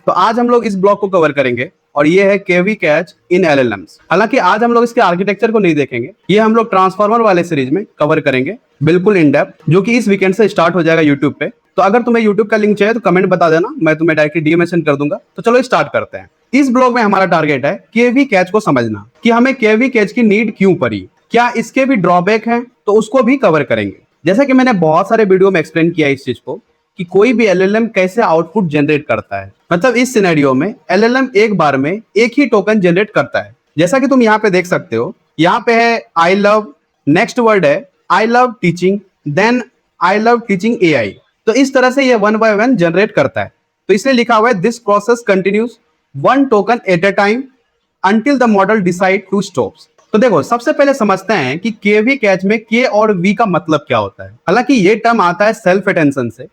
तो आज हम लोग इस ब्लॉक को कवर करेंगे और ये है केवी कैच इन एलएलएम्स। हालांकि आज हम लोग इसके आर्किटेक्चर को नहीं देखेंगे, ये हम लोग ट्रांसफॉर्मर वाले सीरीज में कवर करेंगे बिल्कुल इन डेप्थ, जो कि इस वीकेंड से स्टार्ट हो जाएगा यूट्यूब पे। तो अगर तुम्हें यूट्यूब का लिंक चाहिए तो कमेंट बता देना, मैं तुम्हें डायरेक्टली डीएम सेंड कर दूंगा। तो चलो स्टार्ट करते हैं। इस ब्लॉग में हमारा टारगेट है केवी कैच को समझना कि हमें केवी कैच की नीड क्यों पड़ी, क्या इसके भी ड्रॉबैक हैं, तो उसको भी कवर करेंगे। जैसा कि मैंने बहुत सारे वीडियो में एक्सप्लेन किया इस चीज को कि कोई भी एलएलएम कैसे आउटपुट जनरेट करता है। मतलब इस सिनेरियो में एलएलएम एक बार में एक ही टोकन जनरेट करता है। जैसा कि तुम यहाँ पे देख सकते हो, यहाँ पे है आई लव, नेक्स्ट वर्ड है I love teaching, then I love teaching AI. तो इस तरह से ये वन बाय वन जनरेट करता है। तो इसलिए लिखा हुआ है this process continues one token at a time until the model decide to stops. तो देखो, सबसे पहले समझते हैं कि केवी कैच में के और वी का मतलब क्या होता है। हालांकि ये टर्म आता है सेल्फ अटेंशन से।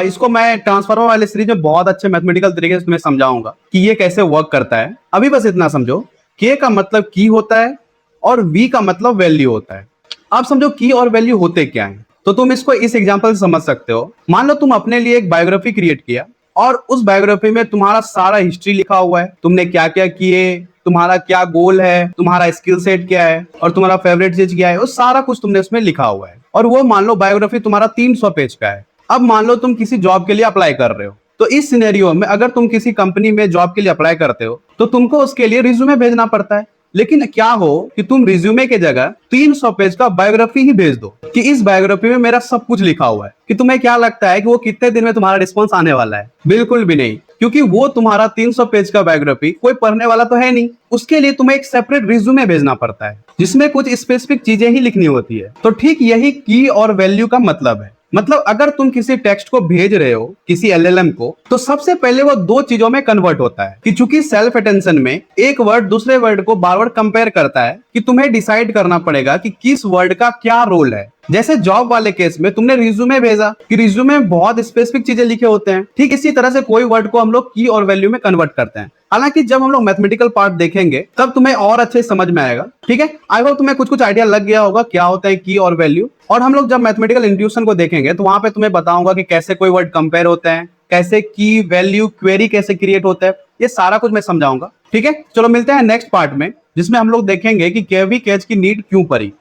इसको मैं ट्रांसफॉर्मर वाले सीरीज में बहुत अच्छे मैथमेटिकल तरीके से तुम्हें समझाऊंगा कि ये कैसे वर्क करता है। अभी बस इतना समझो, के का मतलब की होता है और वी का मतलब वैल्यू होता है। आप समझो की और वैल्यू होते क्या है, तो तुम इसको इस एग्जांपल से समझ सकते हो। मान लो तुम अपने लिए एक बायोग्राफी क्रिएट किया और उस बायोग्राफी में तुम्हारा सारा हिस्ट्री लिखा हुआ है, तुमने क्या क्या किए, तुम्हारा क्या गोल है, तुम्हारा स्किल सेट क्या है और तुम्हारा फेवरेट चीज क्या है, वो सारा कुछ तुमने उसमें लिखा हुआ है। और वो मान लो बायोग्राफी तुम्हारा 300 पेज का है। अब मान लो तुम किसी जॉब के लिए अप्लाई कर रहे हो, तो इस सिनेरियो में अगर तुम किसी कंपनी में जॉब के लिए अप्लाई करते हो तो तुमको उसके लिए रिज्यूमे भेजना पड़ता है। लेकिन क्या हो कि तुम रिज्यूमे के जगह 300 पेज का बायोग्राफी ही भेज दो कि इस बायोग्राफी में मेरा सब कुछ लिखा हुआ है। कि तुम्हें क्या लगता है कि वो कितने दिन में तुम्हारा रिस्पॉन्स आने वाला है? बिल्कुल भी नहीं, क्योंकि वो तुम्हारा 300 पेज का बायोग्राफी कोई पढ़ने वाला तो है नहीं। उसके लिए तुम्हें एक सेपरेट रिज्यूमे भेजना पड़ता है जिसमें कुछ स्पेसिफिक चीजें ही लिखनी होती है। तो ठीक यही की और वैल्यू का मतलब है। मतलब अगर तुम किसी टेक्स्ट को भेज रहे हो किसी एलएलएम को, तो सबसे पहले वो दो चीजों में कन्वर्ट होता है कि चूंकि सेल्फ अटेंशन में एक वर्ड दूसरे वर्ड को बार बार कंपेयर करता है कि तुम्हें डिसाइड करना पड़ेगा कि किस वर्ड का क्या रोल है। जैसे जॉब वाले केस में तुमने रिज्यूमे भेजा कि रिज्यूमे में बहुत स्पेसिफिक चीजें लिखे होते हैं, ठीक इसी तरह से कोई वर्ड को हम लोग की और वैल्यू में कन्वर्ट करते हैं। हालांकि जब हम लोग मैथमेटिकल पार्ट देखेंगे तब तुम्हें और अच्छे समझ में आएगा। ठीक है, आई होप तुम्हें कुछ कुछ आइडिया लग गया होगा क्या होता है की और वैल्यू। और हम लोग जब मैथमेटिकल इंट्यूशन को देखेंगे तो वहां पे तुम्हें बताऊंगा कि कैसे कोई वर्ड कंपेयर होते हैं, कैसे की वैल्यू क्वेरी कैसे क्रिएट होता है, ये सारा कुछ मैं समझाऊंगा। ठीक है, चलो मिलते हैं नेक्स्ट पार्ट में, जिसमें हम लोग देखेंगे कि केवी कैच की नीड क्यों पड़ी।